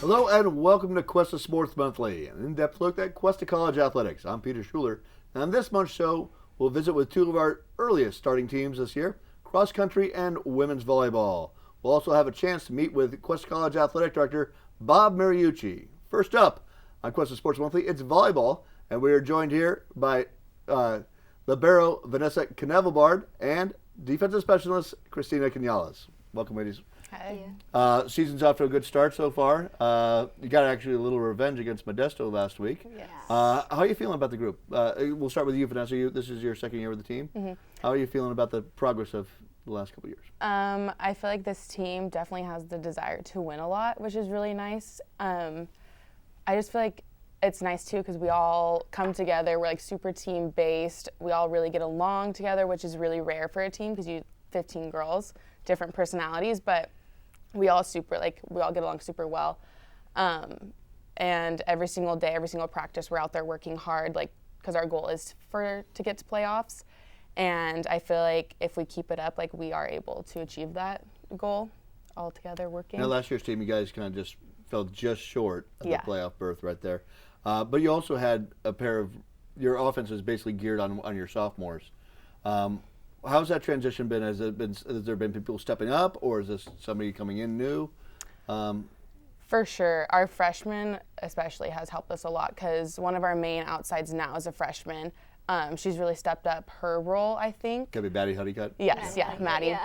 Hello and welcome to Cuesta Sports Monthly, an in-depth look at Cuesta College athletics. I'm Peter Schuler, and on this month's show, we'll visit with two of our earliest starting teams this year, cross country and women's volleyball. We'll also have a chance to meet with Cuesta College athletic director Bob Mariucci. First up on Cuesta Sports Monthly, it's volleyball, and we are joined here by libero Vanessa Canevelbard and defensive specialist Christina Canales. Welcome, ladies. Hi. Season's off to a good start so far. You got actually a little revenge against Modesto last week. Yes. How are you feeling about the group? We'll start with you, Vanessa. This is your second year with the team. Mm-hmm. How are you feeling about the progress of the last couple of years? I feel like this team definitely has the desire to win a lot, which is really nice. I just feel like it's nice too because we all come together. We're like super team based. We all really get along together, which is really rare for a team because you 15 girls, different personalities, but we all get along super well. And every single day, every single practice, we're out there working hard, because our goal is to get to playoffs. And I feel like if we keep it up, we are able to achieve that goal all together working. Now, last year's team, you guys kind of just fell just short of the playoff berth right there. But you also had a pair of your offense was basically geared on your sophomores. How's that transition been? Has there been people stepping up, or is this somebody coming in new? For sure. Our freshman especially has helped us a lot because one of our main outsides now is a freshman. She's really stepped up her role, I think. Could be Maddie Honeycutt? Yes, Maddie.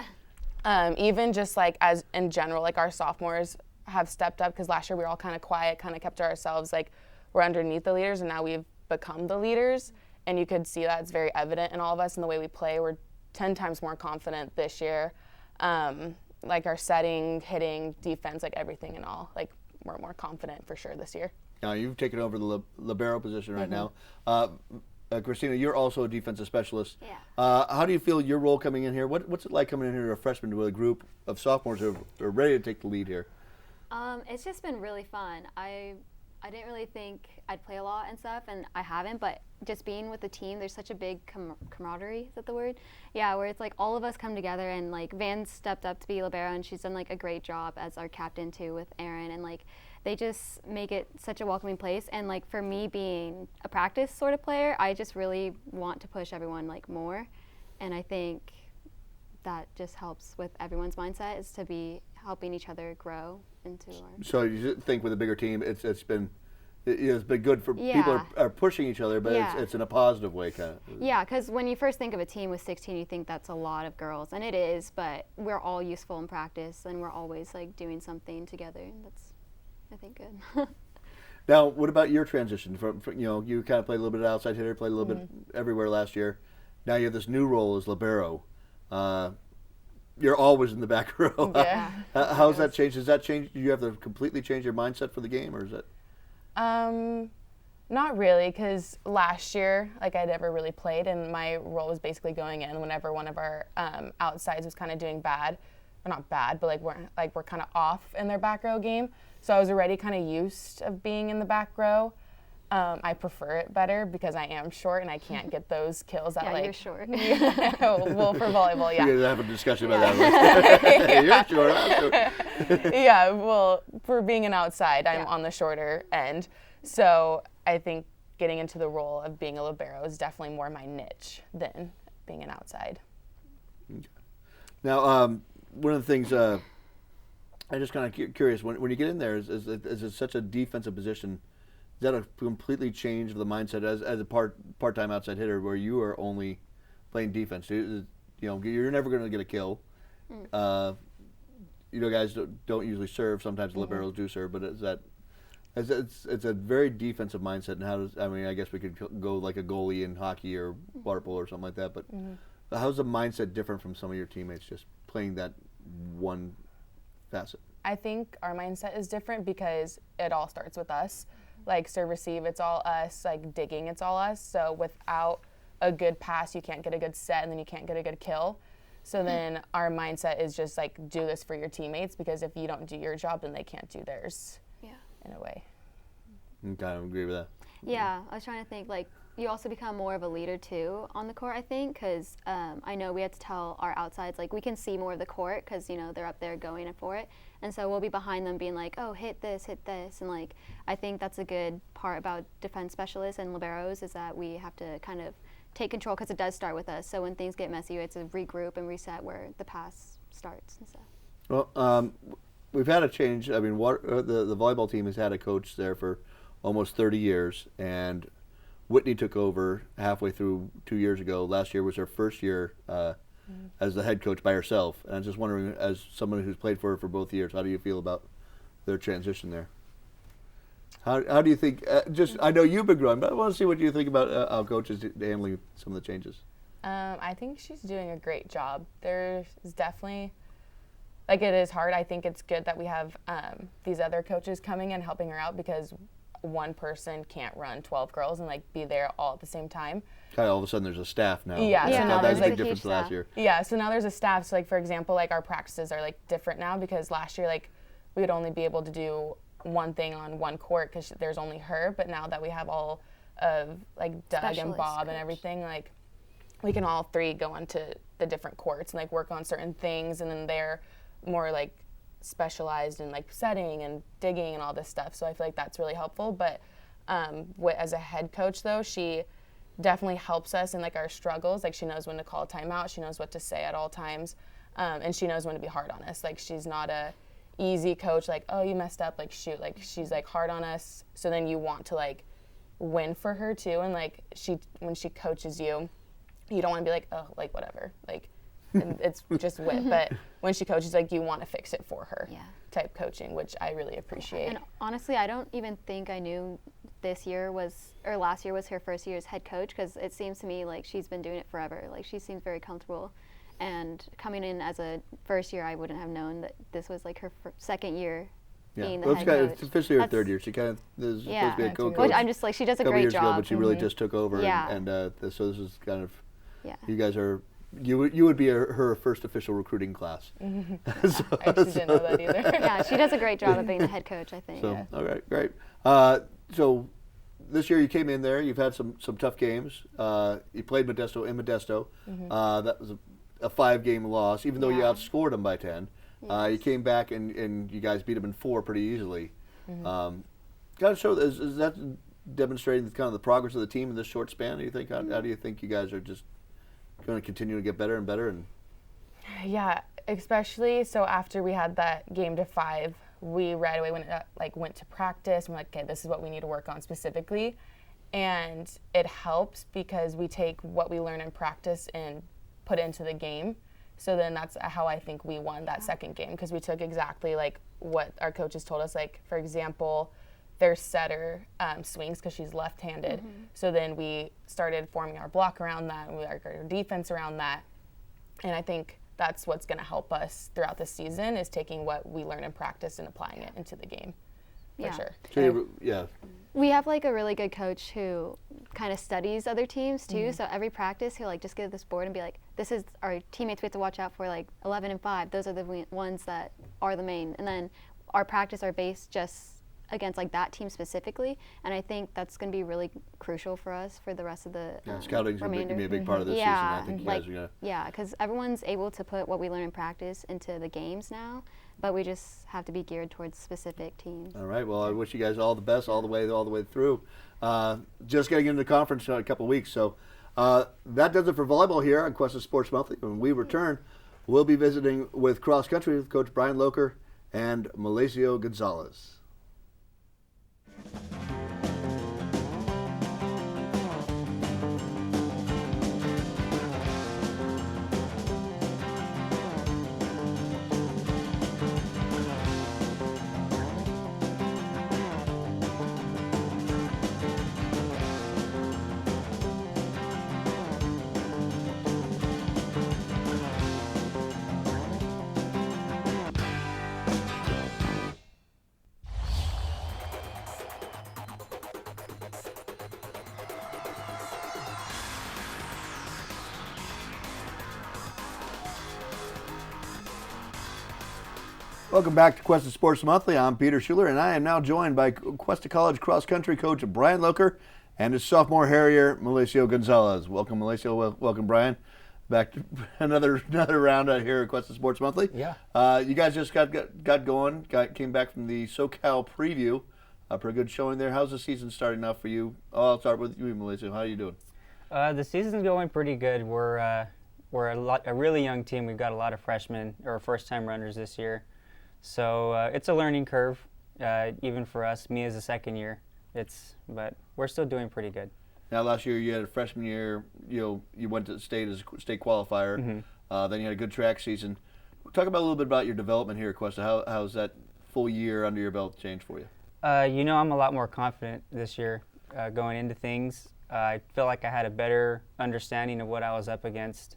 Yeah. Even just as in general, our sophomores have stepped up because last year we were all kind of quiet, kind of kept to ourselves. We're underneath the leaders, and now we've become the leaders. And you could see that it's very evident in all of us in the way we play. We're 10 times more confident this year. Our setting, hitting, defense, everything and all. We're more confident for sure this year. Now, you've taken over the libero position right now. Christina, you're also a defensive specialist. Yeah. How do you feel your role coming in here? What's it like coming in here as a freshman with a group of sophomores who are ready to take the lead here? It's just been really fun. I didn't really think I'd play a lot and stuff, and I haven't, but just being with the team, there's such a big camaraderie, is that the word? Yeah, where it's all of us come together, and Van stepped up to be libero, and she's done a great job as our captain too with Erin, and they just make it such a welcoming place. And for me being a practice sort of player, I just really want to push everyone more, and I think that just helps with everyone's mindset is to be helping each other grow into our. So you think with a bigger team, it's been good for people are pushing each other, but it's in a positive way, kind of. Yeah, because when you first think of a team with 16, you think that's a lot of girls, and it is. But we're all useful in practice, and we're always doing something together. And that's, I think, good. Now, what about your transition from you kind of played a little bit of outside hitter, played a little bit everywhere last year. Now you have this new role as libero. You're always in the back row. Yeah. How's that changed? Does that change? Do you have to completely change your mindset for the game, or is it? Not really, because last year, I never really played, and my role was basically going in whenever one of our outsides was kind of doing bad, or not bad, but we're kind of off in their back row game. So I was already kind of used of being in the back row. I prefer it better because I am short and I can't get those kills that you're short. Well, for volleyball, yeah. You're gonna have a discussion about that. You're short. I'm short. Yeah, well, for being an outside, I'm on the shorter end. So I think getting into the role of being a libero is definitely more my niche than being an outside. Okay. Now, one of the things I'm just kind of curious when you get in there, is it such a defensive position? Is that a completely change of the mindset as a part-time outside hitter where you are only playing defense? You're never going to get a kill. Guys don't usually serve. Sometimes liberals do serve, but it's a very defensive mindset. And I guess we could go like a goalie in hockey or water polo or something like that. But how's the mindset different from some of your teammates just playing that one facet? I think our mindset is different because it all starts with us. Serve, receive, it's all us. Digging, it's all us. So without a good pass, you can't get a good set, and then you can't get a good kill. So then our mindset is just do this for your teammates, because if you don't do your job, then they can't do theirs. Yeah. In a way. I kind of agree with that. Yeah, I was trying to think, like, you also become more of a leader too on the court, I think, because I know we had to tell our outsides, like, we can see more of the court because, you know, they're up there going for it. And so we'll be behind them being like, oh, hit this. And, like, I think that's a good part about defense specialists and liberos is that we have to kind of take control because it does start with us. So when things get messy, we have to regroup and reset where the pass starts and stuff. Well, we've had a change. I mean, the volleyball team has had a coach there for almost 30 years, and Whitney took over halfway through 2 years ago. Last year was her first year as the head coach by herself. And I'm just wondering, as someone who's played for her for both years, how do you feel about their transition there? How do you think? I know you've been growing, but I want to see what you think about how coaches handling some of the changes. I think she's doing a great job. There's definitely, like, it is hard. I think it's good that we have these other coaches coming and helping her out because one person can't run 12 girls and like be there all at the same time. Kind of all of a sudden there's a staff now. Yeah, so now that's there's a like big difference to last year. Yeah, so now there's a staff. So like for example, like our practices are like different now because last year like we would only be able to do one thing on one court because there's only her. But now that we have all of like Doug and Bob and everything, like we can all three go onto the different courts and like work on certain things, and then they're more like specialized in like setting and digging and all this stuff. So I feel like that's really helpful. But as a head coach though, she definitely helps us in like our struggles. Like she knows when to call a timeout, she knows what to say at all times, and she knows when to be hard on us. Like she's not a easy coach, like, oh, you messed up, like shoot. Like she's like hard on us, so then you want to like win for her too. And like when she coaches you, you don't want to be like, oh, like whatever, like and it's just wit. But when she coaches, like you want to fix it for her type coaching, which I really appreciate. And honestly, I don't even think I knew last year was her first year as head coach, because it seems to me like she's been doing it forever. Like she seems very comfortable, and coming in as a first year, I wouldn't have known that this was like her second year being the head coach. It's officially her third year. She kind of is supposed to be a co-coach. Which I'm just like, she does a great job. Ago, but she really just took over, and so this is kind of you guys are. You would be her first official recruiting class. I actually didn't know that either. Yeah, she does a great job of being the head coach, I think. So, all right, great. So this year you came in there. You've had some tough games. You played Modesto in Modesto. That was a 5-game loss, even though you outscored them by 10. You came back and you guys beat them in 4 pretty easily. Kind of show is that demonstrating kind of the progress of the team in this short span? Do you think? How do you think you guys are just going to continue to get better and better? And yeah, especially so after we had that game to 5, we right away went to practice and we're like, okay, this is what we need to work on specifically. And it helps because we take what we learn in practice and put it into the game. So then that's how I think we won that second game, because we took exactly like what our coaches told us. Like for example, their setter swings because she's left-handed. So then we started forming our block around that and our defense around that. And I think that's what's going to help us throughout the season, is taking what we learn in practice and applying it into the game. For sure. So we have like a really good coach who kind of studies other teams too. So every practice he'll like just give this board and be like, this is our teammates we have to watch out for, like 11 and 5. Those are the ones that are the main. And then our practice are based just against like that team specifically, and I think that's going to be really crucial for us for the rest of the scouting's going to be a big part of this season. I think you guys are going to. Because everyone's able to put what we learn in practice into the games now, but we just have to be geared towards specific teams. All right. Well, I wish you guys all the best all the way through. Just getting into the conference in a couple of weeks, so that does it for volleyball here on Cuesta Sports Monthly. When we return, we'll be visiting with cross country with Coach Brian Loker and Malesio Gonzalez. Welcome back to Cuesta Sports Monthly. I'm Peter Schuler, and I am now joined by Cuesta College cross-country coach Brian Locher and his sophomore Harrier, Malacio Gonzalez. Welcome, Malacio. Welcome, Brian. Back to another round out here at Cuesta Sports Monthly. Yeah. You guys just got going. Came back from the SoCal preview. Pretty good showing there. How's the season starting off for you? I'll start with you, Malacio. How are you doing? The season's going pretty good. We're a really young team. We've got a lot of freshmen or first-time runners this year. So it's a learning curve, even for us. Me as a second year, but we're still doing pretty good. Now, last year you had a freshman year. You went to state as a state qualifier. Mm-hmm. Then you had a good track season. Talk about a little bit about your development here at Cuesta. How's that full year under your belt changed for you? I'm a lot more confident this year going into things. I feel like I had a better understanding of what I was up against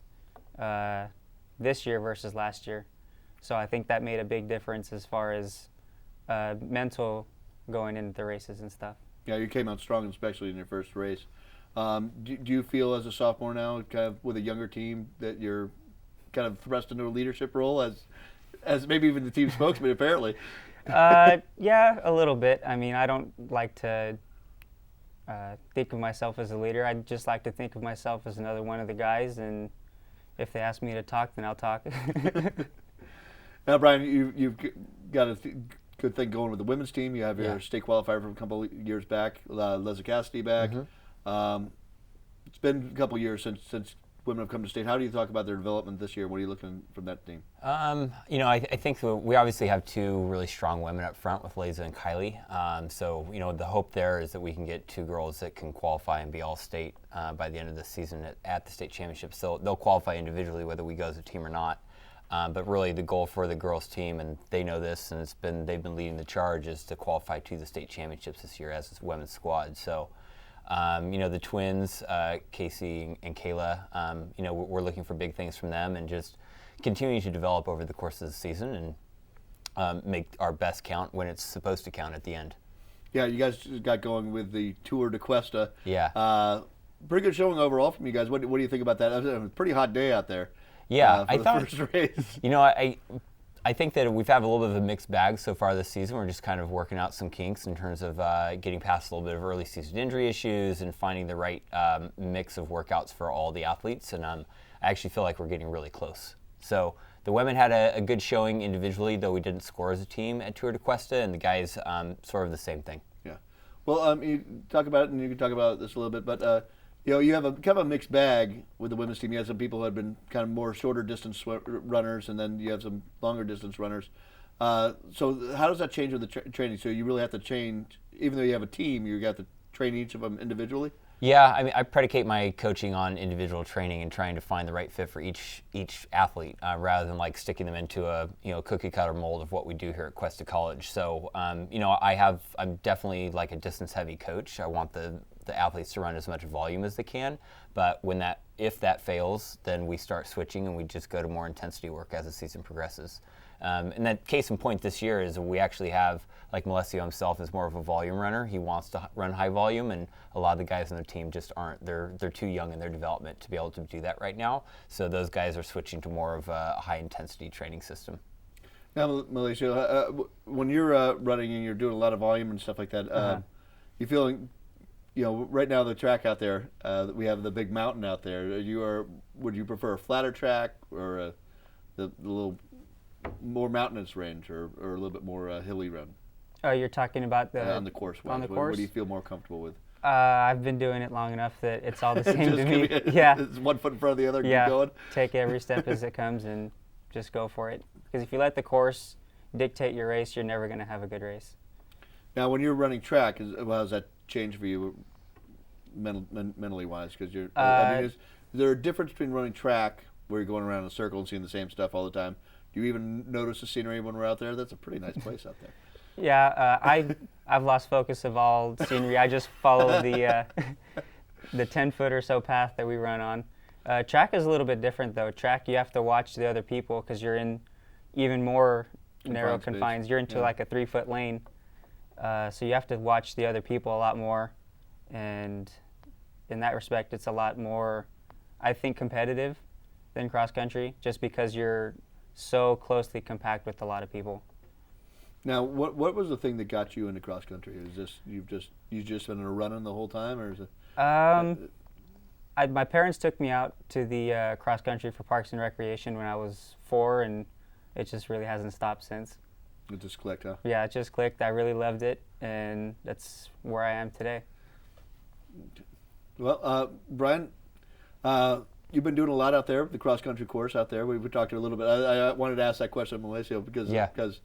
this year versus last year. So I think that made a big difference as far as mental going into the races and stuff. Yeah, you came out strong, especially in your first race. Do you feel as a sophomore now, kind of with a younger team, that you're kind of thrust into a leadership role as maybe even the team spokesman, apparently? Yeah, a little bit. I mean, I don't like to think of myself as a leader. I just like to think of myself as another one of the guys, and if they ask me to talk, then I'll talk. Now, Brian, you've got a good thing going with the women's team. You have your Yeah. state qualifier from a couple of years back, Leslie Cassidy back. Mm-hmm. It's been a couple of years since women have come to state. How do you talk about their development this year? What are you looking from that team? I think we obviously have two really strong women up front with Liza and Kylie. So the hope there is that we can get two girls that can qualify and be all state by the end of the season at the state championships. So they'll qualify individually whether we go as a team or not. But really the goal for the girls team, and they know this, and they've been leading the charge, is to qualify to the state championships this year as a women's squad. So, the twins, Casey and Kayla, we're looking for big things from them and just continuing to develop over the course of the season and make our best count when it's supposed to count at the end. Yeah, you guys got going with the Tour de Cuesta. Yeah. Pretty good showing overall from you guys. What do you think about that? It was a pretty hot day out there. Yeah, for the first race. I think that we've had a little bit of a mixed bag so far this season. We're just kind of working out some kinks in terms of getting past a little bit of early season injury issues and finding the right mix of workouts for all the athletes. And I actually feel like we're getting really close. So the women had a good showing individually, though we didn't score as a team at Tour de Cuesta, and the guys sort of the same thing. Yeah. Well, you talk about it, and you can talk about this a little bit, but you have kind of a mixed bag with the women's team. You have some people who have been kind of more shorter distance runners, and then you have some longer distance runners. So how does that change with the training? So you really have to change, even though you have a team, you have to train each of them individually? Yeah, I mean, I predicate my coaching on individual training and trying to find the right fit for each athlete, rather than like sticking them into a cookie cutter mold of what we do here at Cuesta College. So I'm definitely like a distance heavy coach. I want the athletes to run as much volume as they can, but if that fails, then we start switching and we just go to more intensity work as the season progresses. And that case in point this year is we actually have, like Malacio himself is more of a volume runner. He wants to run high volume, and a lot of the guys on their team just aren't. They're too young in their development to be able to do that right now. So those guys are switching to more of a high intensity training system. Now, Malacio, when you're running and you're doing a lot of volume and stuff like that, you feeling, right now the track out there, we have the big mountain out there. Would you prefer a flatter track or the little more mountainous range, or a little bit more hilly run? Oh, you're talking about on the course. On the what, course? What do you feel more comfortable with? I've been doing it long enough that it's all the same to me. Yeah, it's one foot in front of the other. Yeah, keep going. Take every step as it comes and just go for it. Because if you let the course dictate your race, you're never going to have a good race. Now, when you're running track, how does that change for you, mentally wise? Because is there a difference between running track, where you're going around in a circle and seeing the same stuff all the time? Do you even notice the scenery when we're out there? That's a pretty nice place out there. Yeah, I've lost focus of all scenery. I just follow the 10-foot or so path that we run on. Track is a little bit different, though. Track, you have to watch the other people because you're in even more narrow confines. You're into like a 3-foot lane, so you have to watch the other people a lot more. And in that respect, it's a lot more, I think, competitive than cross country, just because you're so closely compact with a lot of people. Now, what was the thing that got you into cross country? Is this you just been running the whole time, or is it? My parents took me out to the cross country for Parks and Recreation when I was 4, and it just really hasn't stopped since. It just clicked, huh? Yeah, it just clicked. I really loved it, and that's where I am today. Well, Brian, you've been doing a lot out there, the cross country course out there. We talked a little bit. I wanted to ask that question of Mauricio because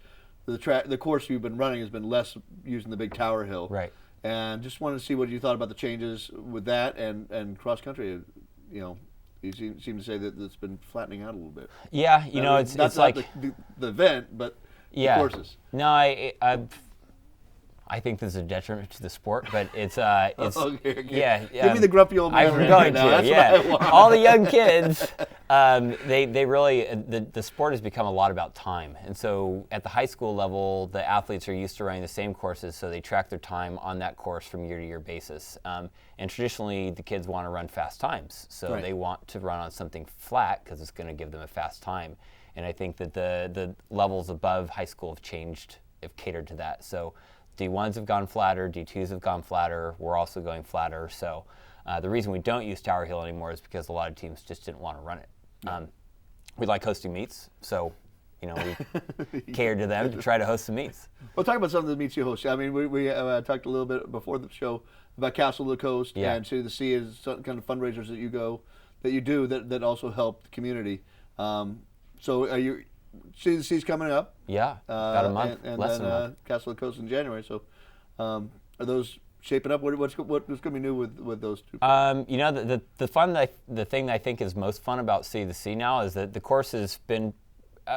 the course you've been running has been less using the big tower hill. Right. And just wanted to see what you thought about the changes with that and cross country. You know, you seem to say that it's been flattening out a little bit. Yeah, you know, it's not like the event, but the courses. No, I think this is a detriment to the sport, but it's okay. Yeah. Give me the grumpy old man. I'm going now. to. Yeah. All the young kids, they really the sport has become a lot about time, and so at the high school level, the athletes are used to running the same courses, so they track their time on that course from year-to-year basis. And traditionally, the kids want to run fast times, so they want to run on something flat because it's going to give them a fast time. And I think that the levels above high school have catered to that. So D1s have gone flatter, D2s have gone flatter, we're also going flatter. So the reason we don't use Tower Hill anymore is because a lot of teams just didn't want to run it. We like hosting meets, so we catered to them to try to host some meets. Well, talk about some of the meets you host. I mean, we talked a little bit before the show about Castle of the Coast and Sea to the Sea is some kind of fundraisers that you do that also help the community. So are you? Sea to the Sea's coming up. Yeah, about a month, and less then than a month. Castle of the Coast in January. So, are those shaping up? What's going to be new with those two? The thing that I think is most fun about Sea to the Sea now is that the course has been.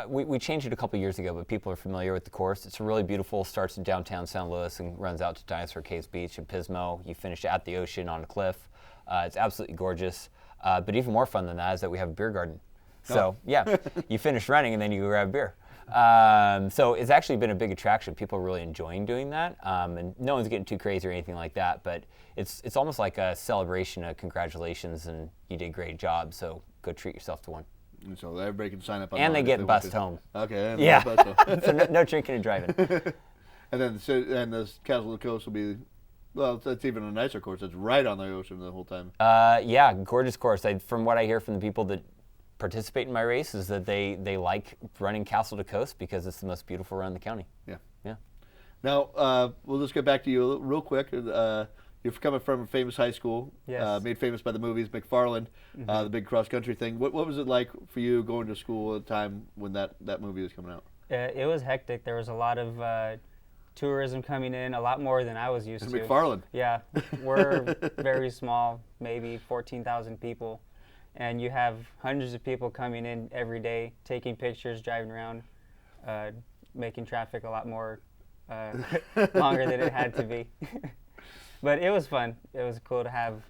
We changed it a couple years ago, but people are familiar with the course. It's really beautiful. Starts in downtown San Luis and runs out to Dinosaur Caves Beach and Pismo. You finish at the ocean on a cliff. It's absolutely gorgeous. But even more fun than that is that we have a beer garden. So you finish running and then you go grab beer. So it's actually been a big attraction. People are really enjoying doing that, and no one's getting too crazy or anything like that. But it's almost like a celebration, a congratulations, and you did a great job. So go treat yourself to one. And so everybody can sign up. And they get bussed home. Okay. So no drinking and driving. And then the Castle of the Coast will be. Well, that's even a nicer course. It's right on the ocean the whole time. Gorgeous course. From what I hear from the people that participate in my race is that they like running Castle to Coast because it's the most beautiful run in the county. Yeah. Now, we'll just get back to you real quick. You're coming from a famous high school, made famous by the movies, McFarland, the big cross-country thing. What was it like for you going to school at the time when that movie was coming out? It was hectic. There was a lot of tourism coming in, a lot more than I was used to. McFarland. Yeah, we're very small, maybe 14,000 people. And you have hundreds of people coming in every day, taking pictures, driving around, making traffic a lot more longer than it had to be. But it was fun. It was cool to have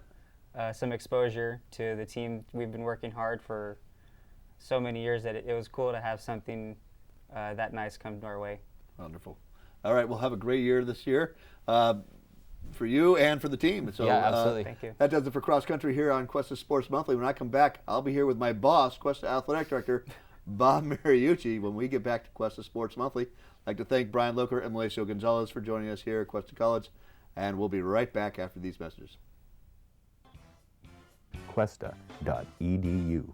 some exposure to the team. We've been working hard for so many years that it was cool to have something that nice come our way. Wonderful. All right, we'll have a great year this year. For you and for the team. So, absolutely. Thank you. That does it for Cross Country here on Cuesta Sports Monthly. When I come back, I'll be here with my boss, Cuesta Athletic Director, Bob Mariucci, when we get back to Cuesta Sports Monthly. I'd like to thank Brian Locher and Mauricio Gonzalez for joining us here at Cuesta College, and we'll be right back after these messages. Cuesta.edu.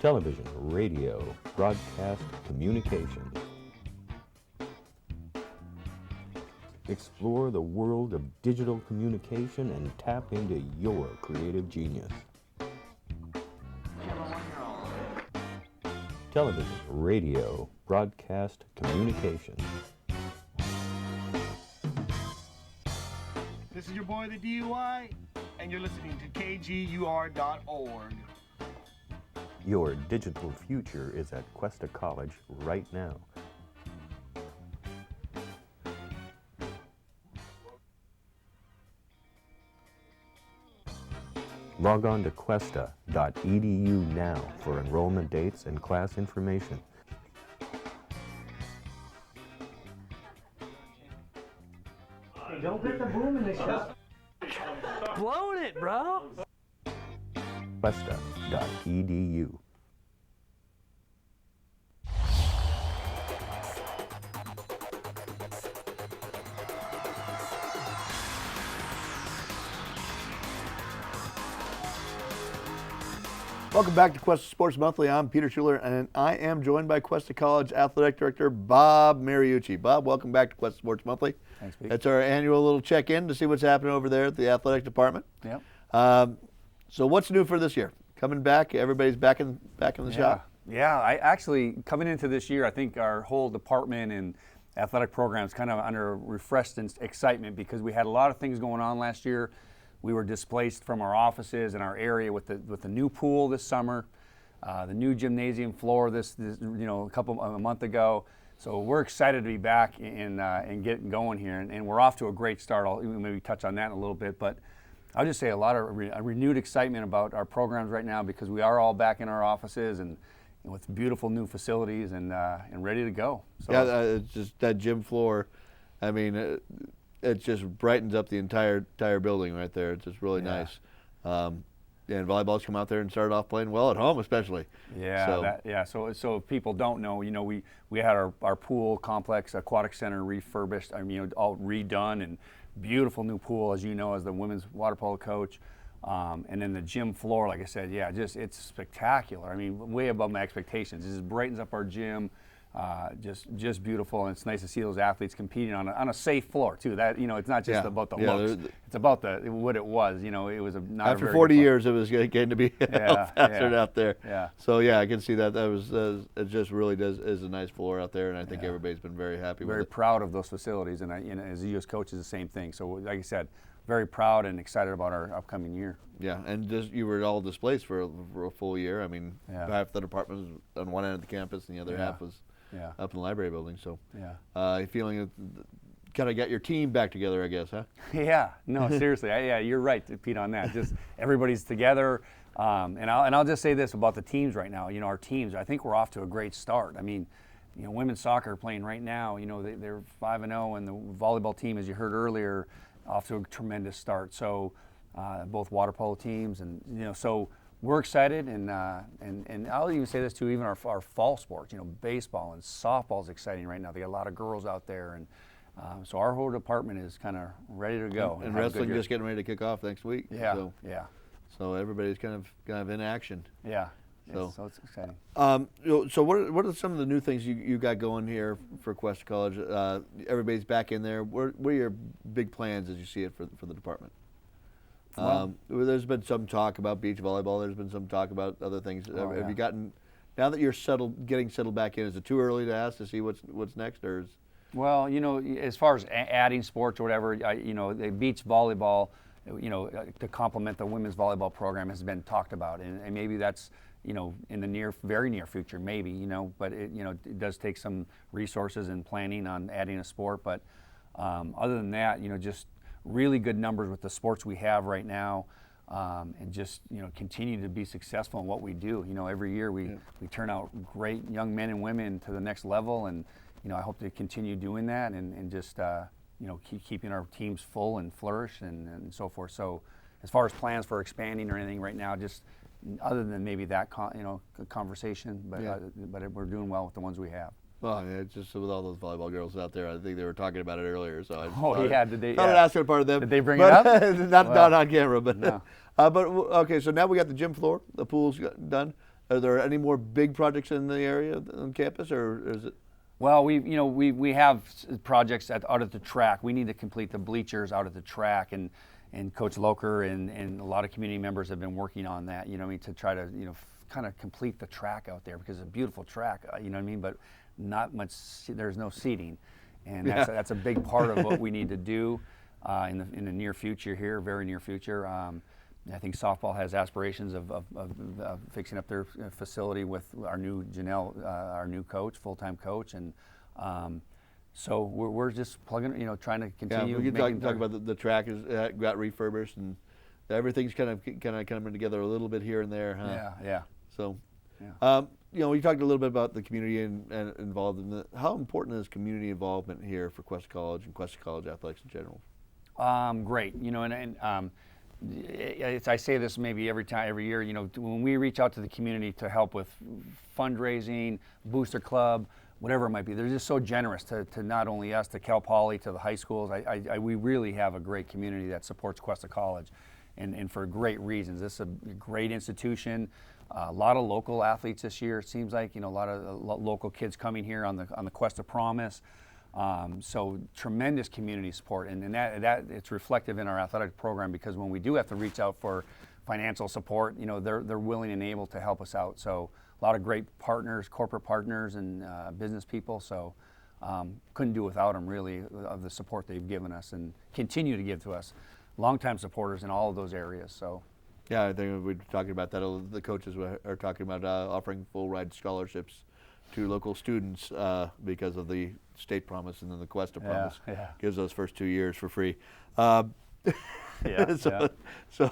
Television, radio, broadcast, communications. Explore the world of digital communication and tap into your creative genius. Television, radio, broadcast, communications. This is your boy, the DUI, and you're listening to KGUR.org. Your digital future is at Cuesta College right now. Log on to Cuesta.edu now for enrollment dates and class information. Don't put the boom in the shot. Blowing it, bro. Cuesta.edu. Welcome back to Cuesta Sports Monthly. I'm Peter Schuler, and I am joined by Cuesta College Athletic Director Bob Mariucci. Bob, welcome back to Cuesta Sports Monthly. Thanks, Pete. It's our annual little check-in to see what's happening over there at the athletic department. Yep. So what's new for this year? Coming back, everybody's back in the shop. Yeah, I actually, coming into this year, I think our whole department and athletic programs kind of under refreshed excitement because we had a lot of things going on last year. We were displaced from our offices and our area with the new pool this summer, the new gymnasium floor this a month ago. So we're excited to be back and getting going here, and we're off to a great start. I'll maybe touch on that in a little bit, but I'll just say a lot of renewed excitement about our programs right now because we are all back in our offices and with beautiful new facilities and ready to go. So, yeah, it's just that gym floor. I mean, it just brightens up the entire building right there. It's just really nice. And volleyball's come out there and started off playing well at home, especially. Yeah, So if people don't know, we had our pool complex, aquatic center refurbished. All redone and beautiful new pool, as you know, as the women's water polo coach. And then the gym floor, like I said, it's spectacular. I mean, way above my expectations. It just brightens up our gym. Just beautiful, and it's nice to see those athletes competing on a safe floor too. That it's not just about the looks; it's about what it was. It was not after 40 years, it was getting to be hazard out there. Yeah. So I can see that. That was it. Just really is a nice floor out there, and I think everybody's been very happy with it. Very proud of those facilities, and as a U.S. coach, is the same thing. So, like I said, very proud and excited about our upcoming year. Yeah, and you were all displaced for a full year. I mean, half the department was on one end of the campus, and the other half was up in the library building. So, you feeling kind of got your team back together, I guess, huh? Yeah, no, seriously, you're right, Pete, on that. Just everybody's together, and I'll just say this about the teams right now. Our teams, I think we're off to a great start. I mean, women's soccer playing right now. They're 5-0, and the volleyball team, as you heard earlier, off to a tremendous start. So, both water polo teams, and so. We're excited, and I'll even say this too. Even our fall sports, baseball and softball is exciting right now. They got a lot of girls out there, and so our whole department is kind of ready to go. And wrestling just getting ready to kick off next week. Yeah, So everybody's kind of in action. Yeah. So it's exciting. So what are some of the new things you got going here for Cuesta College? Everybody's back in there. What are your big plans as you see it for the department? There's been some talk about beach volleyball. There's been some talk about other things. Have you gotten, now that you're getting settled back in, is it too early to ask to see what's next, or is? Well, as far as adding sports or whatever, the beach volleyball, to complement the women's volleyball program has been talked about, and maybe that's in the very near future, maybe but it does take some resources and planning on adding a sport, but other than that, just really good numbers with the sports we have right now, and just continue to be successful in what we do. Every year we turn out great young men and women to the next level, and I hope to continue doing that and just keep keeping our teams full and flourish and so forth. So as far as plans for expanding or anything right now, just other than maybe that conversation, but we're doing well with the ones we have. Well, it's just with all those volleyball girls out there. I think they were talking about it earlier. So did they? I would ask part of them. Did they bring it up? Not on camera, but no. Okay. So now we got the gym floor. The pool's done. Are there any more big projects in the area on campus, or is it? Well, we have projects out at the track. We need to complete the bleachers out at the track, and Coach Loker and a lot of community members have been working on that. To try to kind of complete the track out there because it's a beautiful track. But not much. There's no seating, and that's a big part of what we need to do in the near future here, very near future. I think softball has aspirations of fixing up their facility with our new Janelle, our new coach, full-time coach, and so we're just plugging, trying to continue. Yeah, we can talk about the track got refurbished and everything's kind of coming together a little bit here and there, huh? Yeah. So. Yeah. We talked a little bit about the community and involved in how important is community involvement here for Cuesta College and Cuesta College athletics in general? Great. I say this maybe every year. When we reach out to the community to help with fundraising, booster club, whatever it might be, they're just so generous to not only us, to Cal Poly, to the high schools. We really have a great community that supports Cuesta College. and for great reasons. This is a great institution. A lot of local athletes this year. It seems like, a lot of local kids coming here on the Cuesta Promise. So tremendous community support, and that it's reflective in our athletic program, because when we do have to reach out for financial support, they're willing and able to help us out. So a lot of great partners, corporate partners, and business people. So couldn't do without them, really, of the support they've given us and continue to give to us. Longtime supporters in all of those areas. So. Yeah, I think we're talking about that. The coaches are talking about offering full ride scholarships to local students because of the state promise, and then the Cuesta promise gives those first 2 years for free. So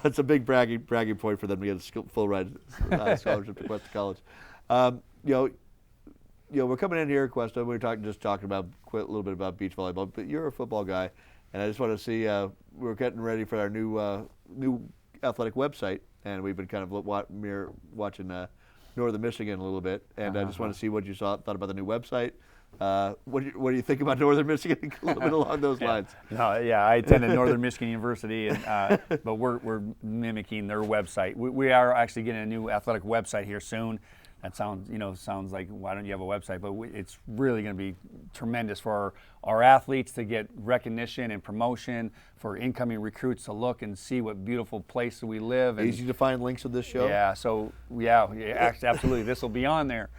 it's a big bragging point for them to get a full ride scholarship to Cuesta College. We're coming in here at Cuesta. We're talking about a little bit about beach volleyball, but you're a football guy, and I just want to see. We're getting ready for our new athletic website, and we've been kind of watching Northern Michigan a little bit, and I just want to see what you thought about the new website. What do you think about Northern Michigan? A little bit along those lines. I attended Northern Michigan University, and, but we're mimicking their website. We are actually getting a new athletic website here soon. That sounds like, why don't you have a website? But it's really going to be tremendous for our athletes to get recognition and promotion, for incoming recruits to look and see what beautiful place we live. And easy to find links of this show. Absolutely, this will be on there.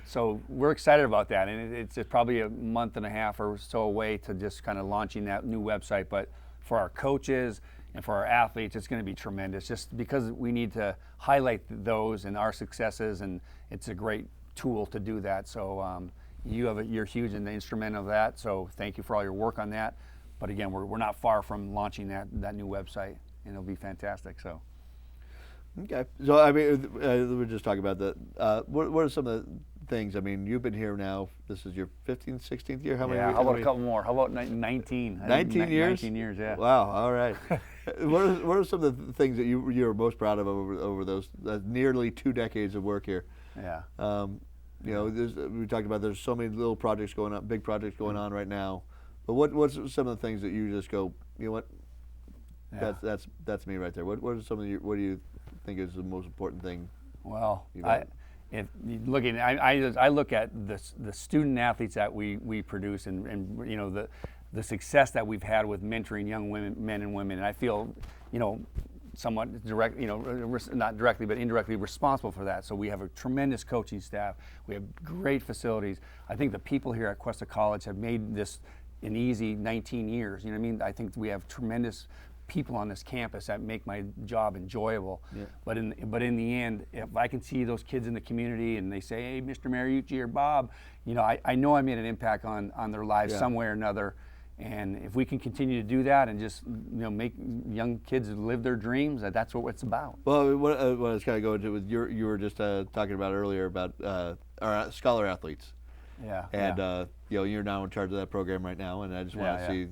So we're excited about that, and it's probably a month and a half or so away to just kind of launching that new website. But for our coaches and for our athletes, it's going to be tremendous, just because we need to highlight those and our successes, and it's a great tool to do that. So you're huge in the instrument of that, so thank you for all your work on that. But again, we're not far from launching that new website, and it'll be fantastic. So. Okay, so I mean, we're just talking about that. What are some of the things? I mean, you've been here now. This is your 15th, 16th year. How many? How about a couple more? How about 19? 19 years. 19 years, yeah. Wow. All right. What are some of the things that you're most proud of over those nearly 2 decades of work here? Yeah. We talked about there's so many little projects going on, big projects going on right now. But what's some of the things that you just go, you know what? Yeah. That's me right there. What are some of what do you think is the most important thing? Well, I look at the student athletes that we produce, and the success that we've had with mentoring young men and women, and I feel somewhat direct, not directly but indirectly responsible for that. So we have a tremendous coaching staff. We have great facilities. I think the people here at Cuesta College have made this an easy 19 years. You know what I mean? I think we have tremendous people on this campus that make my job enjoyable. Yeah. But in the end, if I can see those kids in the community and they say, "Hey, Mr. Mariucci or Bob," I know I made an impact on their lives some way or another. And if we can continue to do that and just make young kids live their dreams, that's what it's about. Well, what I was kind of going to was you were just talking about earlier about our scholar athletes. Yeah. And you're now in charge of that program right now, and I just want to see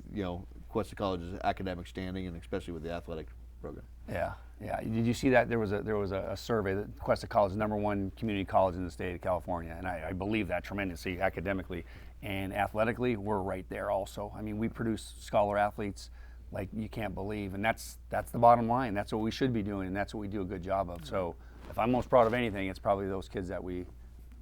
Cuesta College's academic standing, and especially with the athletic program. Yeah. Did you see that there was a survey that Cuesta College is #1 community college in the state of California, and I believe that tremendously academically, and athletically we're right there also. I mean, we produce scholar athletes like you can't believe, and that's the bottom line. That's what we should be doing, and that's what we do a good job of. So if I'm most proud of anything, it's probably those kids that we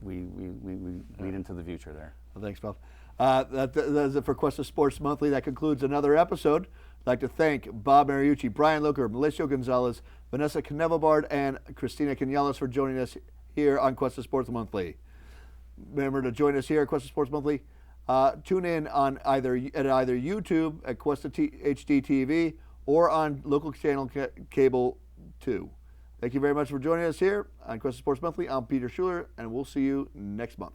lead into the future there. Well, thanks, Bob. That's it for Cuesta Sports Monthly. That concludes another episode. I'd like to thank Bob Mariucci, Brian Loker, Mauricio Gonzalez, Vanessa Knebelbard, and Christina Canales for joining us here on Cuesta Sports Monthly. Remember to join us here at Cuesta Sports Monthly. Tune in on either YouTube at Cuesta HD TV or on local channel cable 2. Thank you very much for joining us here on Cuesta Sports Monthly. I'm Peter Schuler, and we'll see you next month.